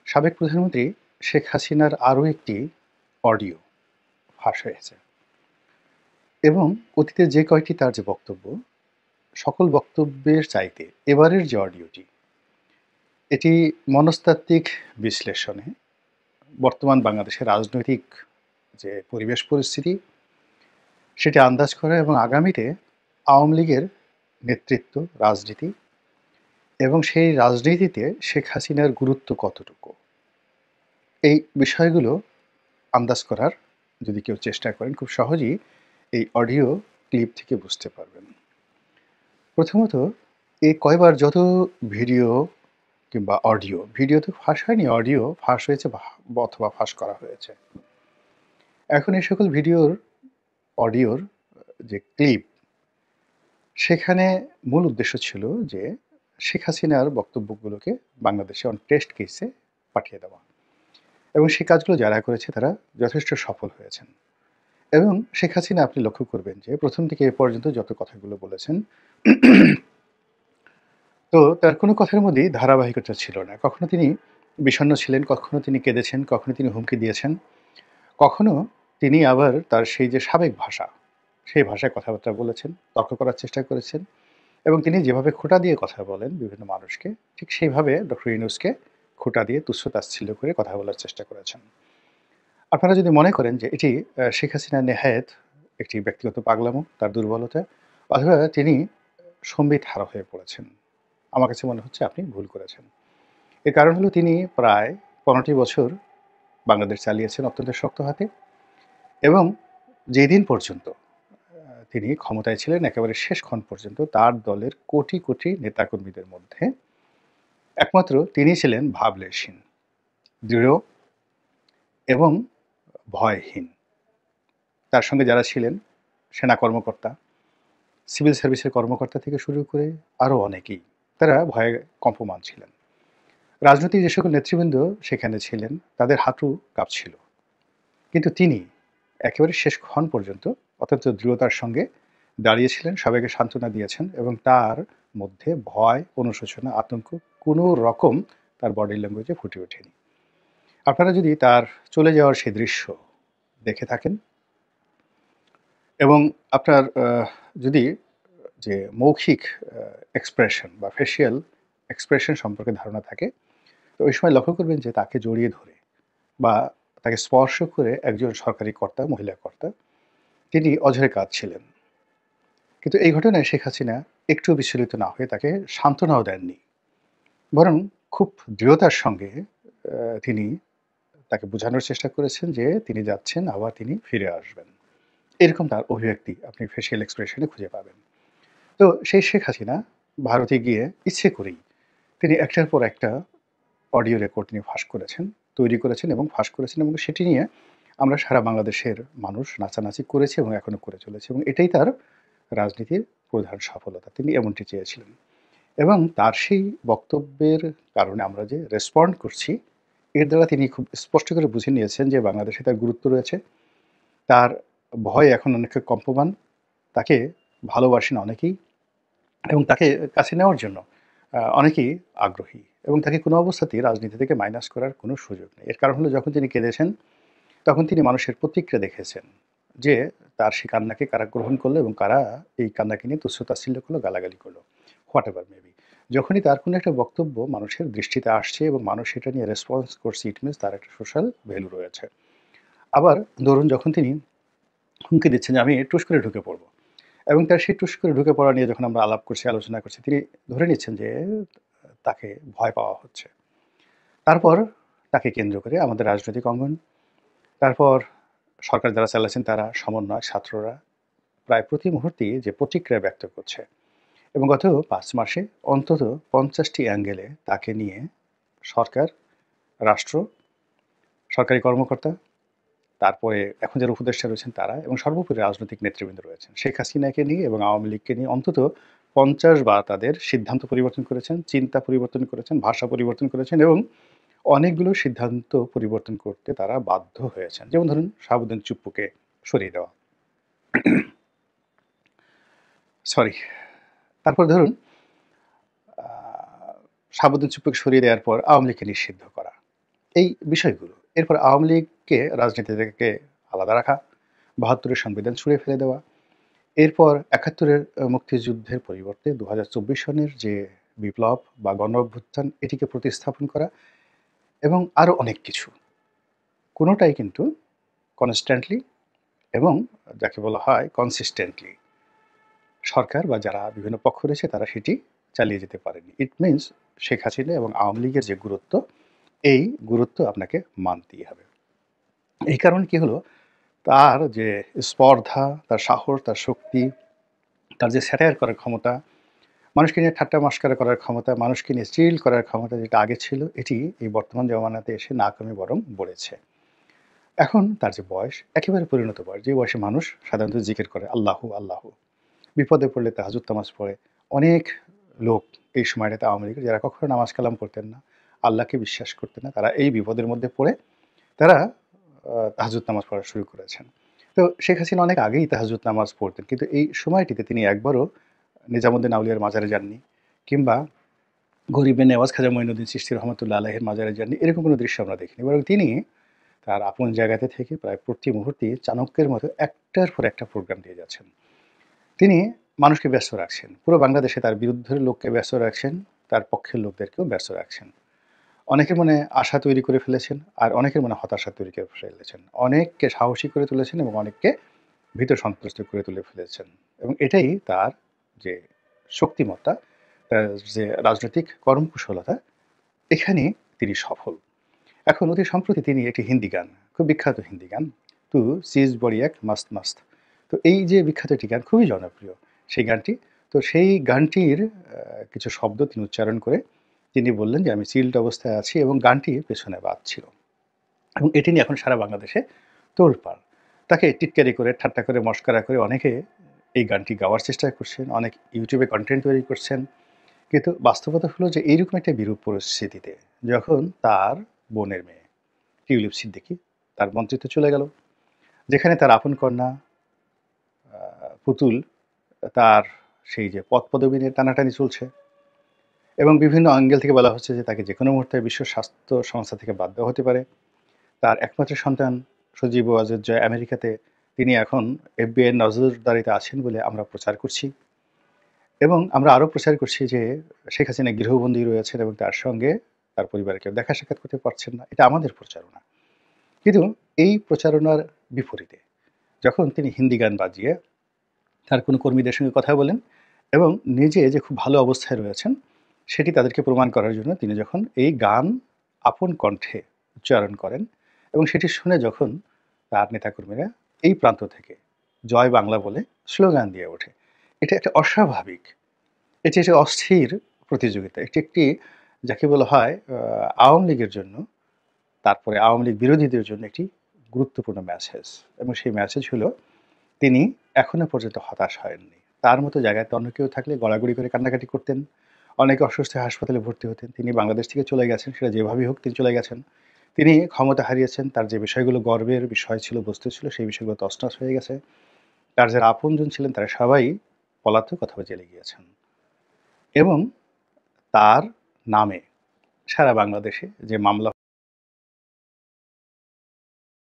সাবেক প্রধানমন্ত্রী শেখ হাসিনার আরও একটি অডিও ফাঁস হয়েছে এবং অতীতে যে কয়টি তার যে বক্তব্য, সকল বক্তব্যের চাইতে এবারের যে অডিওটি, এটি মনস্তাত্ত্বিক বিশ্লেষণে বর্তমান বাংলাদেশের রাজনৈতিক যে পরিবেশ পরিস্থিতি, সেটি আন্দাজ করা এবং আগামীতে আওয়ামী লীগের নেতৃত্ব, রাজনীতি এবং সেই রাজনীতিতে শেখ হাসিনার গুরুত্ব কতটুকু, এই বিষয়গুলো আন্দাজ করার যদি কেউ চেষ্টা করেন, খুব সহজেই এই অডিও ক্লিপ থেকে বুঝতে পারবেন। প্রথমত, এই কয়বার যত ভিডিও কিংবা ভিডিও তো ফাঁস হয়নি, অডিও ফাঁস হয়েছে অথবা ফাঁস করা হয়েছে। এখন এই সকল অডিওর যে ক্লিপ, সেখানে মূল উদ্দেশ্য ছিল যে শেখ হাসিনার বক্তব্যগুলোকে বাংলাদেশে অন টেস্ট কেসে পাঠিয়ে দেওয়া, এবং সেই কাজগুলো যারা করেছে তারা যথেষ্ট সফল হয়েছেন। এবং শেখ হাসিনা, আপনি লক্ষ্য করবেন যে প্রথম থেকে এ পর্যন্ত যত কথাগুলো বলেছেন, তো তার কোনো কথার মধ্যেই ধারাবাহিকতা ছিল না। কখনো তিনি বিষণ্ণ ছিলেন, কখনো তিনি কেঁদেছেন, কখনো তিনি হুমকি দিয়েছেন, কখনো তিনি আবার তার সেই যে সাবেক ভাষা, সেই ভাষায় কথাবার্তা বলেছেন, তর্ক করার চেষ্টা করেছেন, এবং তিনি যেভাবে খোঁটা দিয়ে কথা বলেন বিভিন্ন মানুষকে, ঠিক সেইভাবে ডক্টর ইউনূসকে খোঁটা দিয়ে তুচ্ছ-তাচ্ছিল্য করে কথা বলার চেষ্টা করেছেন। আপনারা যদি মনে করেন যে এটি শেখ হাসিনার নেহায়েত একটি ব্যক্তিগত পাগলামো, তার দুর্বলতা, অথবা তিনি সম্বিত হারা হয়ে পড়েছেন, আমার কাছে মনে হচ্ছে আপনি ভুল করেছেন। এর কারণ হলো তিনি প্রায় 15টি বছর বাংলাদেশ চালিয়েছেন অত্যন্ত শক্ত হাতে, এবং যেদিন পর্যন্ত তিনি ক্ষমতায় ছিলেন, একেবারে শেষক্ষণ পর্যন্ত তার দলের কোটি কোটি নেতাকর্মীদের মধ্যে একমাত্র তিনি ছিলেন ভাবলেশহীন, দৃঢ় এবং ভয়হীন। তার সঙ্গে যারা ছিলেন, সেনা কর্মকর্তা, সিভিল সার্ভিসের কর্মকর্তা থেকে শুরু করে আরও অনেকেই, তারা ভয়ে কম্পমান ছিলেন। রাজনৈতিক যে সকল নেতৃবৃন্দ সেখানে ছিলেন, তাদের হাঁটু কাঁপছিল, কিন্তু তিনি একেবারে শেষক্ষণ পর্যন্ত অত্যন্ত দৃঢ়তার সঙ্গে দাঁড়িয়েছিলেন, সবাইকে সান্ত্বনা দিয়েছেন, এবং তার মধ্যে ভয়, অনুশোচনা, আতঙ্ক কোনো রকম তার বডি ল্যাঙ্গুয়েজে ফুটে ওঠেনি। আপনারা যদি তার চলে যাওয়ার সেই দৃশ্য দেখে থাকেন, এবং আপনার যদি যে মৌখিক এক্সপ্রেশন বা ফেসিয়াল এক্সপ্রেশন সম্পর্কে ধারণা থাকে, তো ওই সময় লক্ষ্য করবেন যে তাকে জড়িয়ে ধরে বা তাকে স্পর্শ করে একজন সরকারি কর্তা, মহিলা কর্তা, তিনি অঝরে কাঁদছিলেন। কিন্তু এই ঘটনায় শেখ হাসিনা একটু বিচলিত না হয়ে তাকে সান্ত্বনাও দেননি, বরং খুব দৃঢ়তার সঙ্গে তিনি তাকে বোঝানোর চেষ্টা করেছেন যে তিনি যাচ্ছেন, আবার তিনি ফিরে আসবেন। এরকম তার অভিব্যক্তি আপনি ফেসিয়াল এক্সপ্রেশনে খুঁজে পাবেন। তো সেই শেখ হাসিনা ভারতে গিয়ে ইচ্ছে করেই তিনি একটার পর একটা অডিও রেকর্ড নিয়ে ফাঁস করেছেন, তৈরি করেছেন এবং ফাঁস করেছেন, এবং সেটি নিয়ে আমরা সারা বাংলাদেশের মানুষ নাচানাচি করেছি এবং এখনও করে চলেছে, এবং এটাই তার রাজনীতির প্রধান সফলতা। তিনি এমনটি চেয়েছিলেন, এবং তার সেই বক্তব্যের কারণে আমরা যে রেসপন্ড করছি, এর দ্বারা তিনি খুব স্পষ্ট করে বুঝে নিয়েছেন যে বাংলাদেশে তার গুরুত্ব রয়েছে, তার ভয় এখন অনেকটা কম্পমান, তাকে ভালোবাসেন অনেকেই, এবং তাকে কাছে নেওয়ার জন্য অনেকেই আগ্রহী, এবং তাকে কোনো অবস্থাতেই রাজনীতি থেকে মাইনাস করার কোনো সুযোগ নেই। এর কারণ হলো, যখন তিনি কেঁদেছেন, তখন তিনি মানুষের প্রতিক্রিয়া দেখেছেন যে তার সেই কান্নাকে কারা গ্রহণ করলো এবং কারা এই কান্নাকে নিয়ে তুচ্ছ-তাচ্ছিল্য করলো, গালাগালি করলো, হোয়াট এভার মেবি। যখনই তার কোনো একটা বক্তব্য মানুষের দৃষ্টিতে আসছে এবং মানুষ সেটা নিয়ে রেসপন্স করছে, ইট মিনস তার একটা সোশ্যাল ভ্যালু রয়েছে। আবার ধরুন, যখন তিনি হুমকি দিচ্ছেন যে আমি টুস করে ঢুকে পড়বো, এবং তার সেই টুস করে ঢুকে পড়া নিয়ে যখন আমরা আলাপ করছি, আলোচনা করছি, তিনি ধরে নিচ্ছেন যে তাকে ভয় পাওয়া হচ্ছে। তারপর তাকে কেন্দ্র করে আমাদের রাজনৈতিক অঙ্গন, তারপর সরকার যারা চালাচ্ছেন তারা, সমন্বয়, ছাত্ররা প্রায় প্রতি মুহূর্তেই যে প্রতিক্রিয়া ব্যক্ত করছে, এবং গত 5 মাসে অন্তত 50টি অ্যাঙ্গেলে তাকে নিয়ে সরকার, রাষ্ট্র, সরকারি কর্মকর্তা, তারপরে এখন যারা উপদেষ্টা রয়েছেন তারা, এবং সর্বোপরি রাজনৈতিক নেতৃবৃন্দ রয়েছেন, শেখ হাসিনাকে নিয়ে এবং আওয়ামী লীগকে নিয়ে অন্তত 50 বার তাদের সিদ্ধান্ত পরিবর্তন করেছেন, চিন্তা পরিবর্তন করেছেন, ভাষা পরিবর্তন করেছেন, এবং অনেকগুলো সিদ্ধান্ত পরিবর্তন করতে তারা বাধ্য হয়েছেন। যেমন ধরুন, শাহাবুদ্দিন চুপ্পুকে সরিয়ে দেওয়া, সরি, তারপর ধরুন শাহাবুদ্দিন চুপ্পুকে সরিয়ে দেওয়ার পর আওয়ামী লীগকে নিষিদ্ধ করা, এই বিষয়গুলো। এরপর আওয়ামী লীগকে রাজনীতি থেকে আলাদা রাখা, ৭২-এর সংবিধান ছুঁড়ে ফেলে দেওয়া, এরপর ৭১-এর মুক্তিযুদ্ধের পরিবর্তে ২০২৪ সনের যে বিপ্লব বা গণ-অভ্যুত্থান এটিকে প্রতিস্থাপন করা এবং আরও অনেক কিছু। কোনোটাই কিন্তু কনস্ট্যান্টলি এবং যাকে বলা হয় কনসিস্টেন্টলি সরকার বা যারা বিভিন্ন পক্ষ রয়েছে তারা সেটি চালিয়ে যেতে পারেনি। ইট মিনস শেখ হাসিনা এবং আওয়ামী লীগের যে গুরুত্ব, এই গুরুত্ব আপনাকে মানতেই হবে। এই কারণে কি হলো, তার যে স্পর্ধা, তার সাহস, তার শক্তি, তার যে স্যাটায়ার করার ক্ষমতা, মানুষকে নিয়ে ঠাট্টা মশকরা করার ক্ষমতা, মানুষকে নিয়ে চিল করার ক্ষমতা যেটা আগে ছিল, এটি এই বর্তমান জমানাতে এসে না কমে বরং বেড়েছে। এখন তার যে বয়স, একেবারে পরিণত বয়স, যে বয়সে মানুষ সাধারণত জিকির করে আল্লাহু আল্লাহু, বিপদে পড়লে তাহাজ্জুদ নামাজ পড়ে। অনেক লোক এই সময়টাতে আওয়ামী লীগের যারা কখনো নামাজ কালাম করতেন না, আল্লাহকে বিশ্বাস করতেন না, তারা এই বিপদের মধ্যে পড়ে তারা তাহাজ্জুদ নামাজ পড়া শুরু করেছেন। তো শেখ হাসিনা অনেক আগেই তাহাজ্জুদ নামাজ পড়তেন, কিন্তু এই সময়টিতে তিনি একবারও নিজামুদ্দিন আউলিয়ার মাজারে যাননি, কিংবা গরিবে নেওয়াজ খাজা মঈনুদ্দিন চিশতি রহমতুল্লাহ আলাইহির মাজারে যাননি। এরকম কোনো দৃশ্য আমরা দেখিনি, বরং তিনি তার আপন জায়গাতে থেকে প্রায় প্রতি মুহূর্তে চাণক্যের মতো একটার পর একটা প্রোগ্রাম দিয়ে যাচ্ছেন। তিনি মানুষকে ব্যস্ত রাখছেন, পুরো বাংলাদেশে তার বিরুদ্ধের লোককে ব্যস্ত রাখছেন, তার পক্ষের লোকদেরকেও ব্যস্ত রাখছেন। অনেকের মনে আশা তৈরি করে ফেলেছেন, আর অনেকের মনে হতাশা তৈরি করে ফেলেছেন। অনেককে সাহসী করে তুলেছেন এবং অনেককে ভীত সন্ত্রস্ত করে তুলে ফেলেছেন। এবং এটাই তার যে শক্তিমত্তা, তার যে রাজনৈতিক কর্মকুশলতা, এখানে তিনি সফল। এখন অতি সম্প্রতি তিনি একটি হিন্দি গান, খুব বিখ্যাত হিন্দি গান, তু সিজ বড়ি এক মাস্ত মাস্ত, তো এই যে বিখ্যাত একটি গান, খুবই জনপ্রিয় সেই গানটি। তো সেই গানটির কিছু শব্দ তিনি উচ্চারণ করে তিনি বললেন যে আমি চিল্ড অবস্থায় আছি, এবং গানটি পেছনে বাজছিল, এবং এটি নিয়ে এখন সারা বাংলাদেশে তোলপাড়। তাকে টিটকারি করে, ঠাট্টা করে, মশকরা করে অনেকে এই গানটি গাওয়ার চেষ্টা করছেন, অনেক ইউটিউবে কন্টেন্ট তৈরি করছেন। কিন্তু বাস্তবতা হলো যে এইরকম একটা বিরূপ পরিস্থিতিতে যখন তার বোনের মেয়ে টিউলিপ সিদ্দিকী তার মন্ত্রিত্বে চলে গেল, যেখানে তার আপন কন্যা পুতুল, তার সেই যে পদ পদবি নিয়ে টানাটানি চলছে, এবং বিভিন্ন অ্যাঙ্গেল থেকে বলা হচ্ছে যে তাকে যে কোনো মুহূর্তে বিশ্ব স্বাস্থ্য সংস্থা থেকে বাদ দেওয়া হতে পারে। তার একমাত্র সন্তান সজীব ওয়াজেদ জয় আমেরিকাতে, তিনি এখন FBI এর নজরদারিতে আছেন বলে আমরা প্রচার করছি, এবং আমরা আরও প্রচার করছি যে শেখ হাসিনা গৃহবন্দী রয়েছেন এবং তার সঙ্গে তার পরিবারের কেউ দেখা সাক্ষাৎ করতে পারছেন না। এটা আমাদের প্রচারণা। কিন্তু এই প্রচারণার বিপরীতে যখন তিনি হিন্দি গান বাজিয়ে তার কোনো কর্মীদের সঙ্গে কথা বলেন এবং নিজে যে খুব ভালো অবস্থায় রয়েছেন সেটি তাদেরকে প্রমাণ করার জন্য তিনি যখন এই গান আপন কণ্ঠে উচ্চারণ করেন, এবং সেটি শুনে যখন তার নেতাকর্মীরা এই প্রান্ত থেকে জয় বাংলা বলে স্লোগান দিয়ে ওঠে, এটা একটা অস্বাভাবিক, এটি একটি অস্থির প্রতিযোগিতা, এটি একটি যাকে বলা হয় আওয়ামী লীগের জন্য, তারপরে আওয়ামী লীগ বিরোধীদের জন্য একটি গুরুত্বপূর্ণ মেসেজ। এবং সেই মেসেজ হলো তিনি এখনো পর্যন্ত হতাশ হয়ননি। তার মতো জায়গায় অন্য কেউ থাকলে গড়াগড়ি করে কান্নাকাটি করতেন, অনেকে অসুস্থ হয়ে হাসপাতালে ভর্তি হতেন। তিনি বাংলাদেশ থেকে চলে গেছেন, সেটা যেভাবেই হোক তিনি চলে গেছেন। তিনি ক্ষমতা হারিয়েছেন, তার যে বিষয়গুলো গর্বের বিষয় ছিল, বস্তু ছিল, সেই বিষয়গুলো তছনছ হয়ে গেছে। তার যারা আপনজন ছিলেন তারা সবাই পলাতক অথবা জেলে গিয়েছেন, এবং তার নামে সারা বাংলাদেশে যে মামলা